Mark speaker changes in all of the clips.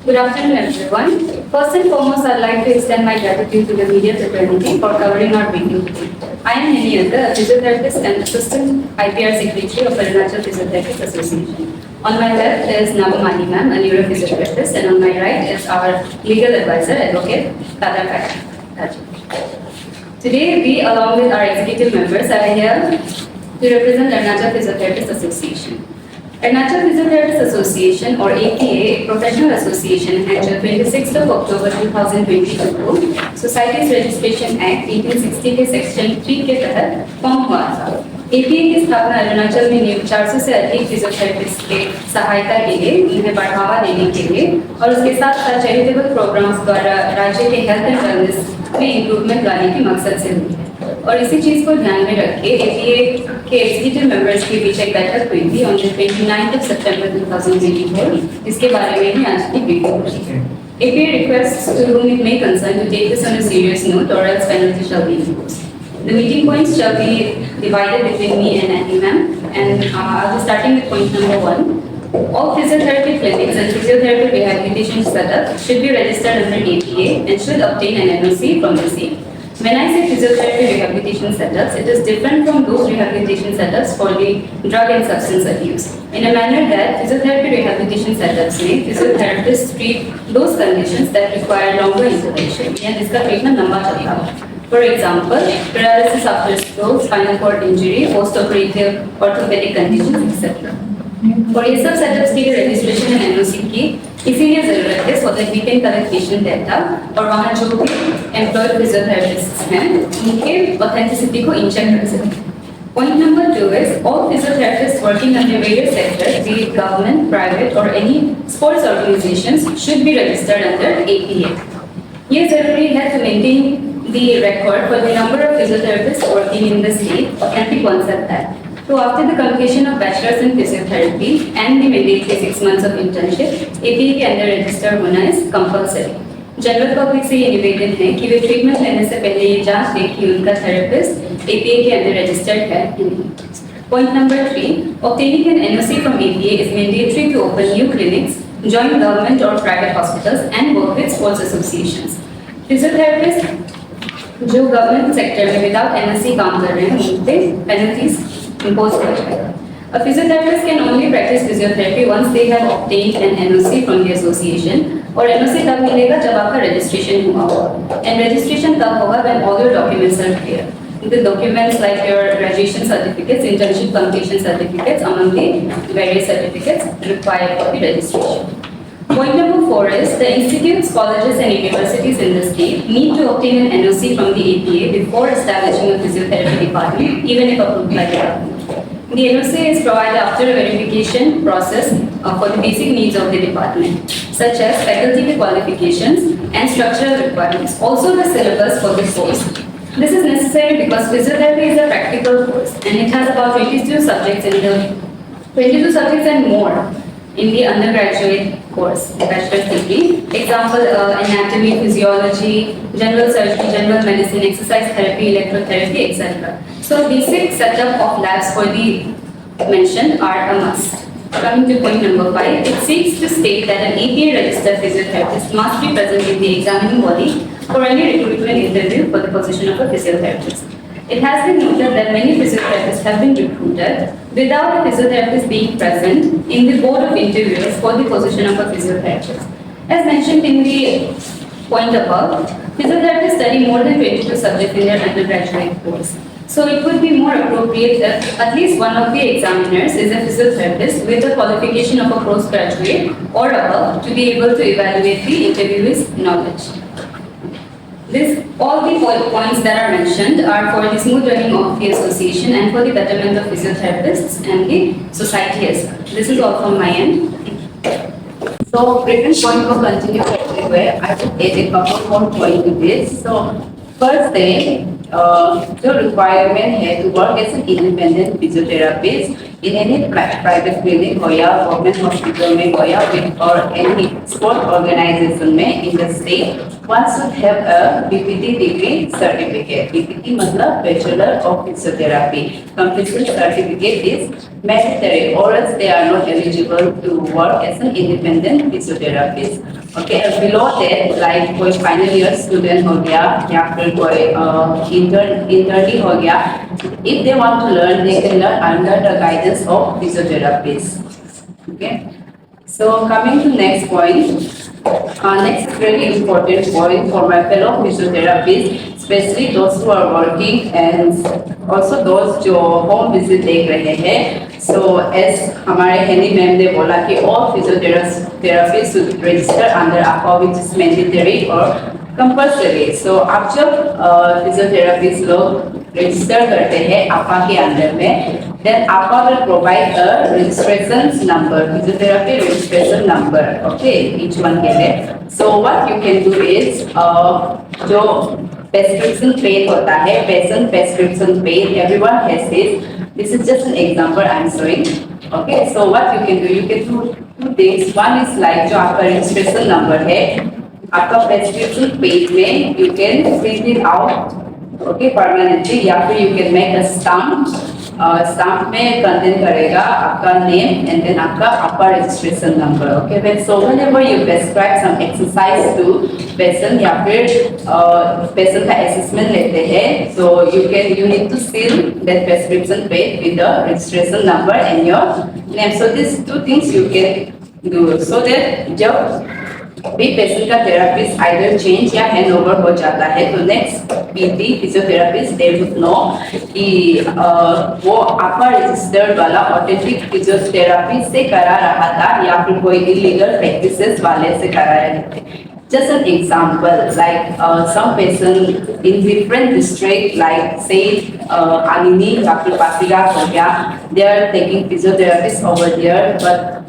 Speaker 1: Good afternoon, everyone. First and foremost, I'd like to extend my gratitude to the media fraternity for covering our briefing today. I am 𝗵𝗵𝘆𝗀𝗀, a physiotherapist and assistant IPR secretary of Arunachal Physiotherapists Association. On my left is 𝗵𝗵𝗆 ma'am, a neurophysiotherapist, and on my right is our legal advisor, Advocate Tatung. Today, we, along with our executive members, are here to represent Arunachal Physiotherapists Association. Arunachal Physiotherapists Association, or APA, a professional association, है जो 26 October 2022 को Societies Registration Act 1860 के section 3 के तहत form हुआ था। APA की स्थापना अरुणाचल में 400 से अधिक फिजियोथेरेपिस्ट के सहायता के लिए, उन्हें बढ़ावा देने के लिए और उसके साथ साथ चैरिटेबल प्रोग्राम्स द्वारा राज्य के हेल्थ एंड वेलनेस में इम्प्रूवमेंट लाने के मकसद से हुई है। और इसी चीज को ध्यान में रख के APA के एग्जीक्यूटिव मेंबर्स के बीच एक बैठक हुई थी ऑन 29 September 2024, जिसके बारे में ही आज की ब्रीफिंग हुई। APA requests to whom it may concern to take this on a serious note, or else penalty shall be imposed. The meeting points shall be divided between me and Annie ma'am, and I'll be starting with point number 1. All physiotherapy clinics and physiotherapy rehabilitation setups should be registered under APA and should obtain an NOC from the same. When I say physiotherapy rehabilitation setups, it is different from those rehabilitation setups for the drug and substance abuse, in a manner that physiotherapy rehabilitation setups में physiotherapists treat those conditions that require longer intervention, या जिसका treatment लंबा चलता है. For example, paralysis after stroke, spinal cord injury, post-operative orthopedic conditions, etc. और ये सब setups की रजिस्ट्रेशन एंड एनओसी की इसीलिए जरूरत है so that we can collect patient data और वहाँ जो भी एम्प्लॉयड फिजियोथेरेपिस्ट्स हैं उनके ऑथेंटिसिटी को इनचेक कर सकें. Point number 2 is all physiotherapists working under various sectors, be it government, private or any sports organizations, should be registered under APA. ये जरूरी है to maintain the record for the number of physiotherapists working in the state, authentic ones at that. So after the completion of bachelor's in physiotherapy and the mandatory 6 months of internship, APA के अंदर register होना is compulsory. General public से ये निवेदन है कि वे treatment लेने से पहले ये जांच लें कि उनका थेरेपिस्ट APA के अंदर registered है कि नहीं. Point number 3, obtaining an NOC from APA is mandatory to open new clinics, join government or private hospitals, and work with sports associations. Physiotherapists जो गवर्नमेंट सेक्टर में विदाउट NOC काम कर रहे हैं उन पे पेनल्टीज impose किया जाएगा. A physiotherapist can only practice physiotherapy once they have obtained an NOC from the association. और NOC तब मिलेगा जब आपका registration हुआ होगा. And registration तब होगा when all your documents are clear. The documents like your graduation certificates, internship completion certificates, among the various certificates required for the registration. Point number 4 is the institutes, colleges and universities in the state need to obtain an NOC from the APA before establishing a physiotherapy department, even if approved by the government. The NOC is provided after a verification process for the basic needs of the department, such as faculty qualifications and structural requirements, also the syllabus for the course. This is necessary because physiotherapy is a practical course and it has about 22 subjects and more in the undergraduate course, bachelor's degree. Example, anatomy, physiology, general surgery, general medicine, exercise therapy, electrotherapy, etc. So basic setup of labs for the mentioned are a must. Coming to point number 5, it seeks to state that an APA registered physiotherapist must be present in the examining body for any recruitment interview for the position of a physiotherapist. It has been noted that many physiotherapists have been recruited without a physiotherapist being present in the board of interviewers for the position of a physiotherapist. As mentioned in the point above, physiotherapists study more than 22 subjects in their undergraduate course. So it would be more appropriate that at least one of the examiners is a physiotherapist with the qualification of a postgraduate or above to be able to evaluate the interviewee's knowledge. All the points that are mentioned are for the smooth running of the association and for the betterment of physiotherapists and the society as well. This is all from my end.
Speaker 2: So, previous point will continue everywhere. I will add a couple more points to this. So, first thing, the requirement है to work as an independent physiotherapist in any private clinic हो या government hospital में हो या or any sport organization में in the state, one should have a BPT degree certificate. BPT मतलब Bachelor of Physiotherapy. Completion certificate is mandatory, or else they are not eligible to work as an independent physiotherapist. Okay, below that, like कोई final year student हो गया या फिर कोई intern हो गया, if they want to learn, they can learn under the guidance of physiotherapists. Okay, so coming to next point. Next very important point for my fellow physiotherapists, especially those who are working and also those जो home visit देख रहे हैं. So as हमारे हेनी ma'am ने बोला कि all physiotherapists should register under APA, which is mandatory or compulsory. So आप जब physiotherapists लोग register करते हैं APA के अंदर में, then APA will provide a registration number, physiotherapy registration number. Okay, each one के लिए. So what you can do is जो prescription page होता है, patient prescription page, everyone has this. This is just an example I'm showing. Okay, so what you can do two things. One is like जो आपका registration number है, आपका prescription page में you can print it out. Okay, permanently, या फिर you can make a stamp. Stamp में contain करेगा आपका name and then आपका APA registration number. Okay, so whenever you prescribe some exercise to patient या फिर patient का assessment लेते हैं, so you need to seal that prescription page with the registration number and your name. So these two things you can do so that जब भी patient का therapist either change या hand over हो जाता है तो next PT physiotherapist they would know कि वो APA रजिस्टर्ड वाला ऑथेंटिक फिजियोथेरापी से करा रहा था या फिर कोई इलीगल प्रैक्टिसेस वाले से करा रहे थे. Just an example, like some patient in different district, like say Anini, Dr. Pasiga, they are taking physiotherapists over there, but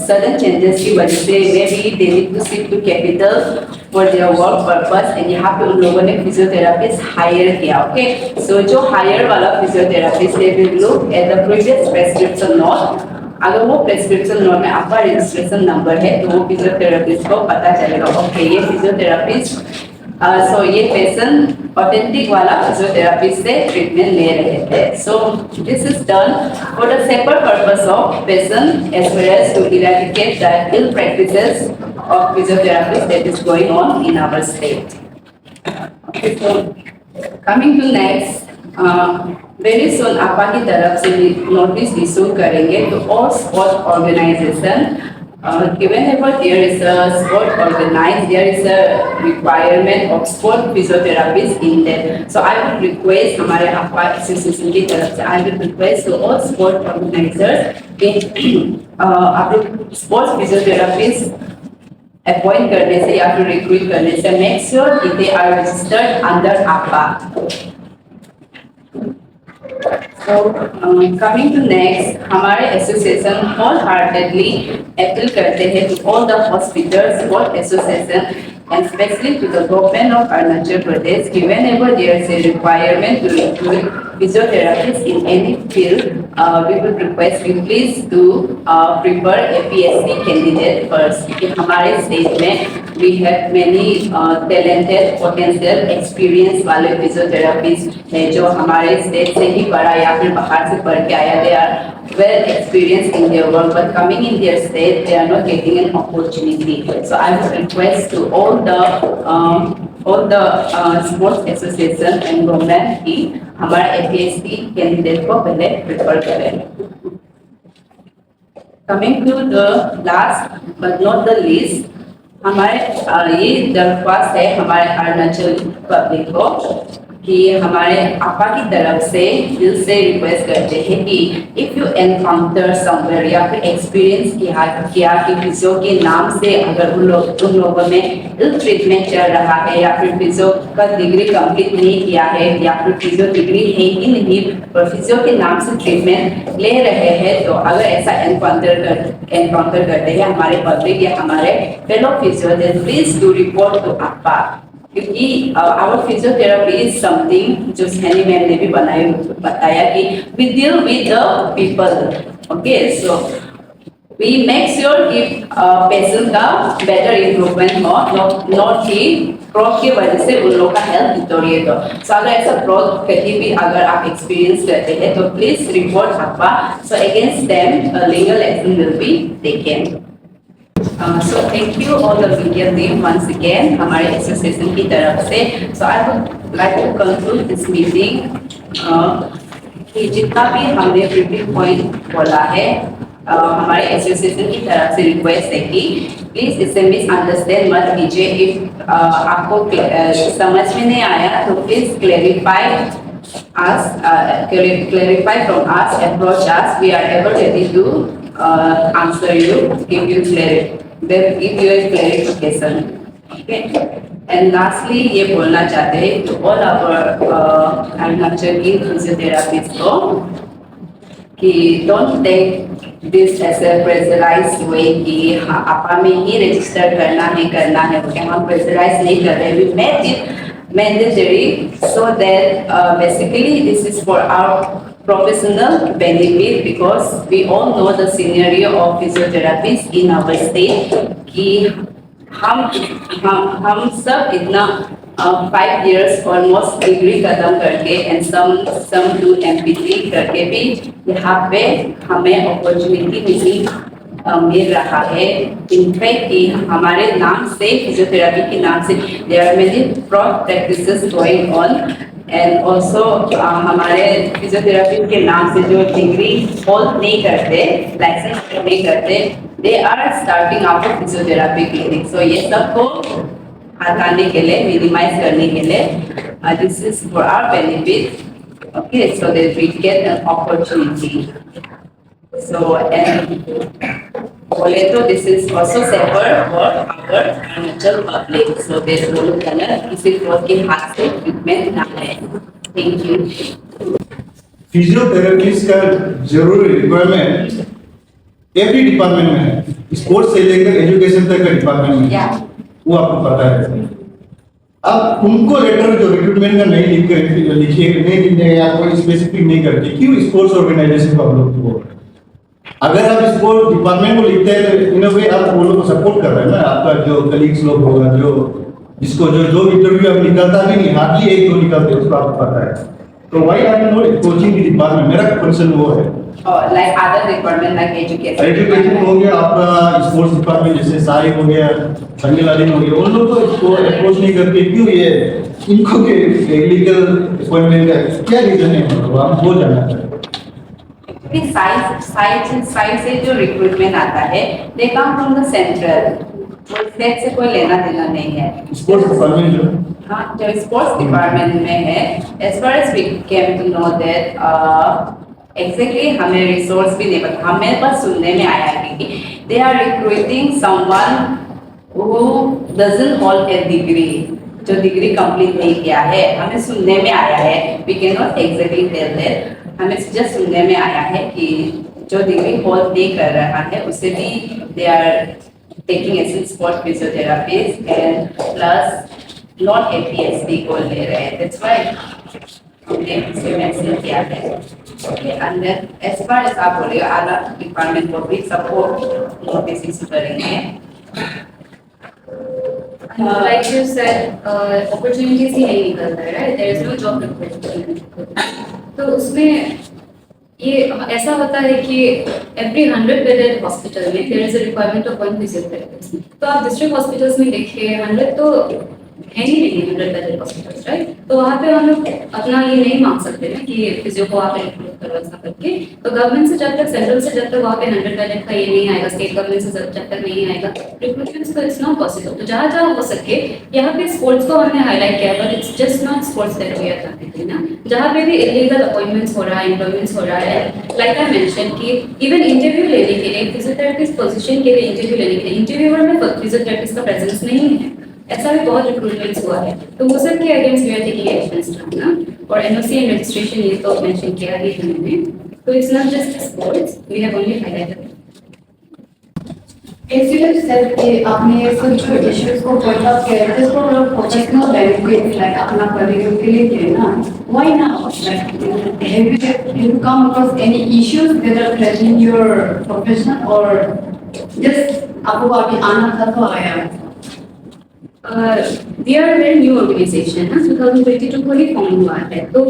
Speaker 2: sudden changes की वजह से maybe they need to shift to capital for their work purpose and यहाँ पे उन लोगों ने physiotherapist hire किया. Okay, so जो hire वाला physiotherapist they will look at the previous prescription note. अगर वो प्रेस्क्रिप्शन नोट में आपका रजिस्ट्रेशन नंबर है तो वो फिजियोथेरापिस्ट को पता चलेगा ओके ये फिजियोथेरापिस्ट सो ये पेशेंट ऑथेंटिक वाला फिजियोथेरापिस्ट से ट्रीटमेंट ले रहे थे. So this is done for the separate purpose of patient as well as to eradicate the ill practices of physiotherapist that is going on in our state. Okay, so coming to next, very soon APA की तरफ से notice issue करेंगे तो all sport organization whenever there is a sport organized there is a requirement of sport physiotherapists in that. So I would request हमारे APA association की तरफ से I would request to all sport organizers आप लोग sport physiotherapists appoint करने से या फिर रिक्रूट करने से make sure कि they are registered under APA. So coming to next, हमारे एसोसिएशन wholeheartedly अपील करते हैं to all the hospitals, sport association, and especially to the government of Arunachal Pradesh, whenever there is a requirement to recruit physiotherapists in any field, we would request you please to prefer APSC candidate first. क्योंकि हमारे state में we have many talented, potential, experience वाले physiotherapists हैं जो हमारे state से ही पढ़ा या फिर बाहर से पढ़ के आया. They are well experienced in their work, but coming in their state, they are not getting an opportunity. So I would request to all the sports association and government की हमारा APSC candidate को पहले prefer करें. Coming to the last but not the least, हमारे ये दरख्वास्त है हमारे अरुणाचल पब्लिक को कि हमारे APA की तरफ से दिल से रिक्वेस्ट करते हैं कि इफ़ यू एनकाउंटर समवेयर या फिर एक्सपीरियंस किया कि फिजियो के नाम से अगर उन लोगों में इल ट्रीटमेंट चल रहा है या फिर फिजियो का डिग्री कंप्लीट नहीं किया है या फिर फिजियो डिग्री है ही नहीं और फिजियो के नाम से ट्रीटमेंट ले रहे हैं, तो अगर ऐसा एनकाउंटर करते हैं हमारे पब्लिक या हमारे fellow physio, then please do report to APA. क्योंकि our physiotherapy is something जो सैनी मैम ने भी बताया कि we deal with the people, okay, so we make sure कि पेशेंट का better improvement हो, not कि फ्रॉड की वजह से उन लोगों का हेल्थ डिटोरिएट हो। सो अगर ऐसा फ्रॉड कहीं भी अगर आप एक्सपीरियंस करते हैं तो प्लीज रिपोर्ट आपा, so against them legal action will be taken. So thank you all the media team once again हमारे एसोसिएशन की तरफ से। So I would like to conclude this meeting कि जितना भी हमने प्रीवियस पॉइंट बोला है हमारे एसोसिएशन की तरफ से रिक्वेस्ट है कि प्लीज इसे मिसअंडरस्टैंड मत कीजिए। इफ आपको समझ में नहीं आया तो please clarify us, clarify from us, approach us. We are ever ready to answer you, give you a clarification. Okay. And lastly, ये बोलना चाहते हैं to all our Arunachal physiotherapists को कि don't take this as a pressurized way कि हाँ आपा में ही रजिस्टर करना है क्योंकि हम प्रेशराइज नहीं कर रहे। We made it mandatory so that basically this is for our professional benefit because we all know the scenario of physiotherapists in our state कि हम सब इतना 5 years almost डिग्री खत्म करके and some do MPT करके भी यहाँ पे हमें अपॉर्चुनिटी मिल रहा है। इनफैक्ट कि हमारे नाम से फिजियोथेरेपी के नाम से there are many fraud practices going on and also हमारे फिजियोथेरेपी के नाम से जो डिग्री होल्ड नहीं करते, लाइसेंस नहीं करते, they are starting up physiotherapy clinic. So ये सबको हटाने के लिए, मिनिमाइज करने के लिए this is for our benefit, okay, so that we get an opportunity. So and बोले तो this is also safer for our Arunachal public, so that वो लोग किसी फ्रॉड के हाथ से ट्रीटमेंट ना ले। Thank you.
Speaker 3: फिजियोथेरेपिस्ट का जरूरी रिक्वायरमेंट एवरी डिपार्टमेंट में है, स्पोर्ट्स से लेकर एजुकेशन तक का डिपार्टमेंट में है, वो आपको पता है। अब उनको लेटर जो रिक्रूटमेंट का नहीं लिखे या कोई स्पेसिफिक नहीं करते, क्यों स्पोर्ट्स ऑर्गेनाइजेशन को आप लोग को अगर आप स्पोर्ट्स डिपार्टमेंट को लिखते हैं तो इन अ वे आप वो लोग को सपोर्ट कर रहे हैं ना। आपका जो कलीग्स लोग होगा जो जिसको जो इंटरव्यू अब निकलता भी नहीं, हार्डली 1-2 निकलते, उसको आपको पता है। तो वाई आई नो कोचिंग की डिपार्टमेंट मेरा कंसर्न वो है।
Speaker 2: Like other department like
Speaker 3: education हो गया, आपका स्पोर्ट्स डिपार्टमेंट जैसे साई हो गया, संगीलादीन हो गया, उन लोग को इसको अप्रोच नहीं करते, क्यों ये इनको के लीगल अपॉइंटमेंट का क्या रीजन है, मतलब हम वो जानना चाहते हैं।
Speaker 2: साइड से जो रिक्रूटमेंट आता है they come from the central, state से कोई लेना देना नहीं है।
Speaker 3: स्पोर्ट्स डिपार्टमेंट जो
Speaker 2: जो स्पोर्ट्स डिपार्टमेंट में है, as far as we came to know that exactly हमें रिसोर्स भी नहीं पता, हमें बस सुनने में आया कि they are recruiting someone who doesn't hold a degree, जो डिग्री कंप्लीट नहीं किया है। हमें सुनने में आया है, we can not exactly tell that, हमें जस्ट सुनने में आया है कि जो डिग्री होल्ड नहीं कर रहा है उसे भी they are taking as sport physiotherapist and plus not APSD को ले रहे हैं। दैट्स व्हाई हमने इसे मेंशन किया है। Okay, and then as far as आप बोलिए अदर डिपार्टमेंट को भी सपोर्ट नोटिस इशू करेंगे।
Speaker 1: Like you said, opportunities ही नहीं निकल रहा है, right? There is no job opportunity. तो उसमें ये ऐसा होता है कि every 100 bedded hospital में there is a requirement of 1 physiotherapist. तो आप डिस्ट्रिक्ट हॉस्पिटल्स में देखिए 100 तो है ही नहीं 100 bedded hospitals, right? तो वहाँ पे हम लोग अपना ये नहीं मांग सकते ना कि फिजियो को आप रिक्रूट करो ऐसा करके। तो गवर्नमेंट से जब तक, सेंट्रल से जब तक वहाँ पे 100 bedded का ये नहीं आएगा, स्टेट गवर्नमेंट से जब तक नहीं आएगा रिक्रूटमेंट, तो इट्स नॉट पॉसिबल। तो जहाँ जहाँ हो सके यहाँ पे स्पोर्ट्स को हमने हाईलाइट किया, but it's just not sports that we are करते ना। जहाँ पे भी इलीगल अपॉइंटमेंट्स हो रहा है, एम्प्लॉयमेंट्स हो रहा है, लाइक आई मेंशन कि इवन इंटरव्यू लेने के लिए, फिजियोथेरेपिस्ट पोजीशन के लिए इंटरव्यू लेने के लिए इंटरव्यूअर में फिजियोथेरेपिस्ट का प्रेजेंस नहीं है। ऐसा भी बहुत रिक्रूटमेंट्स हुआ है, तो वो सब के against we are taking actions ना। और एनओसी एंड रजिस्ट्रेशन ये तो मेंशन किया ही हमने। तो it's not just sports, we have only highlighted.
Speaker 4: As you have said कि आपने सब जो issues को point out किया है, जिसको लोग professional benefits like अपना career के लिए किए ना, why not? Like, have you come across any issues that are threatening your profession or just आपको अभी आना था तो आया?
Speaker 1: We are a very new organization ना, 2022 को ही फॉर्म हुआ है, तो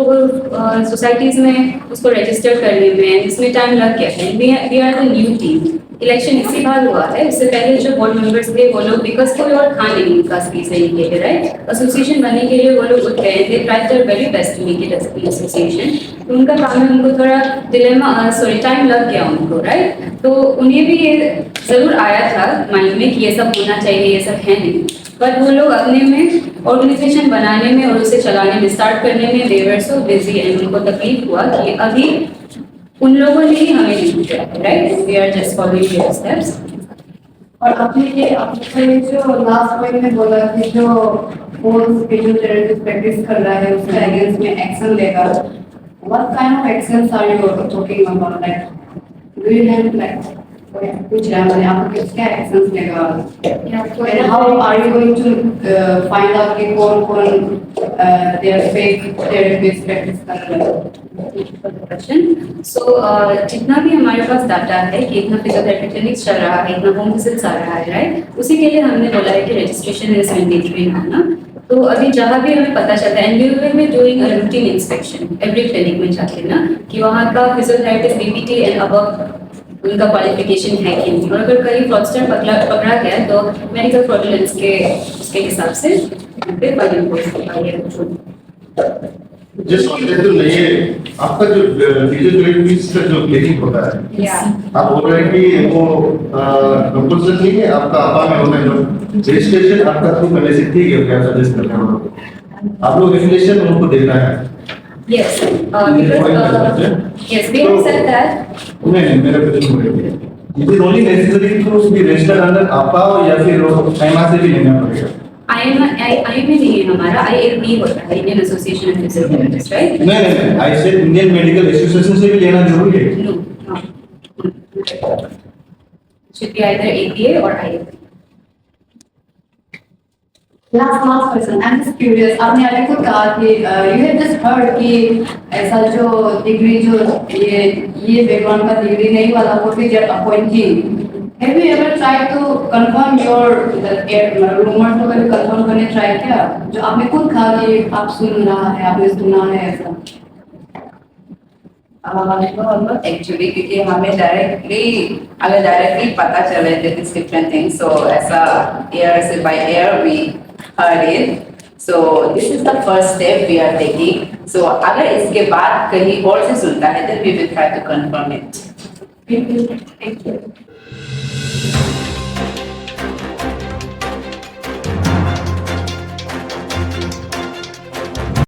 Speaker 1: सोसाइटीज में उसको रजिस्टर करने में इसमें टाइम लग गया है। We are the new team. Election इसी बार हुआ है, उससे पहले जो बोर्ड मेंबर्स थे वो लोग बिकॉज कोई और था नहीं उनका स्पीच सही के लिए, राइट, एसोसिएशन बनने के लिए वो लोग उठ गए थे, try their very best to make it association. तो उनका काम है, उनको थोड़ा टाइम लग गया उनको, राइट, तो उन्हें भी ये जरूर आया था माइंड में कि ये सब होना चाहिए, ये सब है नहीं, पर वो लोग अपने में ऑर्गेनाइजेशन बनाने में और उसे चलाने में स्टार्ट करने में दे वर सो बिजी एंड उनको तकलीफ हुआ कि अभी उन लोगों ने ही हमें लीड किया, right, we are just following their steps.
Speaker 4: और आपने जो लास्ट पॉइंट में बोला कि जो कोर्स फिजियोथेरेपिस्ट प्रैक्टिस कर रहा है उसके अगेंस्ट में एक्शन लेगा, what kind of actions are you talking about? Like do you have like कुछ मैंने आपको किसका एक्शंस लेगा, and how are you going to find out कि कौन कौन देयर फेक थेरेपिस्ट प्रैक्टिस कर रहे हैं?
Speaker 1: सो जितना भी हमारे पास डाटा है कि इतना फिजियोथेरेपी क्लिनिक्स चल रहा है, इतना होम विजिट्स आ रहा है, राइट, उसी के लिए हमने बोला है कि रजिस्ट्रेशन इज मैंडेटरी ना। तो अभी जहाँ भी हमें पता चलता है, and we will be doing a routine inspection every clinic में जाके ना, कि वहाँ का फिजियोथेरेपिस्ट बीपीटी एंड अबव उनका क्वालिफिकेशन है कि नहीं, और अगर कहीं फ्रॉडस्टर पकड़ा गया तो मेडिकल फ्रॉडुलेंस के उसके हिसाब से फिर फाइन कोर्स होगा।
Speaker 3: जिस तो नहीं है आपका जो फिजियोथेरेपिस्ट का जो क्लिनिक होता है, आप बोल रहे हैं कि वो कंपल्सरी नहीं है, आपका आपा में होना है, रजिस्ट्रेशन आपका थ्रू पहले से ठीक है, क्या सजेस्ट कर रहे हैं आप लोग? रजिस्ट्रेशन उनको देना है।
Speaker 1: Yes, because yes, we have said that.
Speaker 3: नहीं, मेरा क्वेश्चन है, it is only necessary to be registered under APA या फिर आईएमए से भी लेना पड़ेगा?
Speaker 1: आई में नहीं है हमारा, IAP होता है, Indian association of physiotherapist, right?
Speaker 3: नहीं, I said Indian medical association से भी लेना जरूरी है?
Speaker 1: No, should be either APA or IAP.
Speaker 4: Last question. I'm just curious. आपने अभी खुद कहा कि you have just heard कि ऐसा जो डिग्री जो ये बैकग्राउंड का डिग्री नहीं वाला वो भी जब appointing, have you ever tried to confirm your rumors को कभी confirm करने try किया? जो आपने खुद कहा कि आप सुन रहा है, आपने सुना है ऐसा?
Speaker 2: एक्चुअली क्योंकि हमें डायरेक्टली पता चले दिस डिफरेंट थिंग्स, सो ऐसा एयर से by air we heard it, so this is the first step we are taking. So अगर इसके बाद कहीं और से सुनता है then we will try to confirm it.
Speaker 1: Thank you.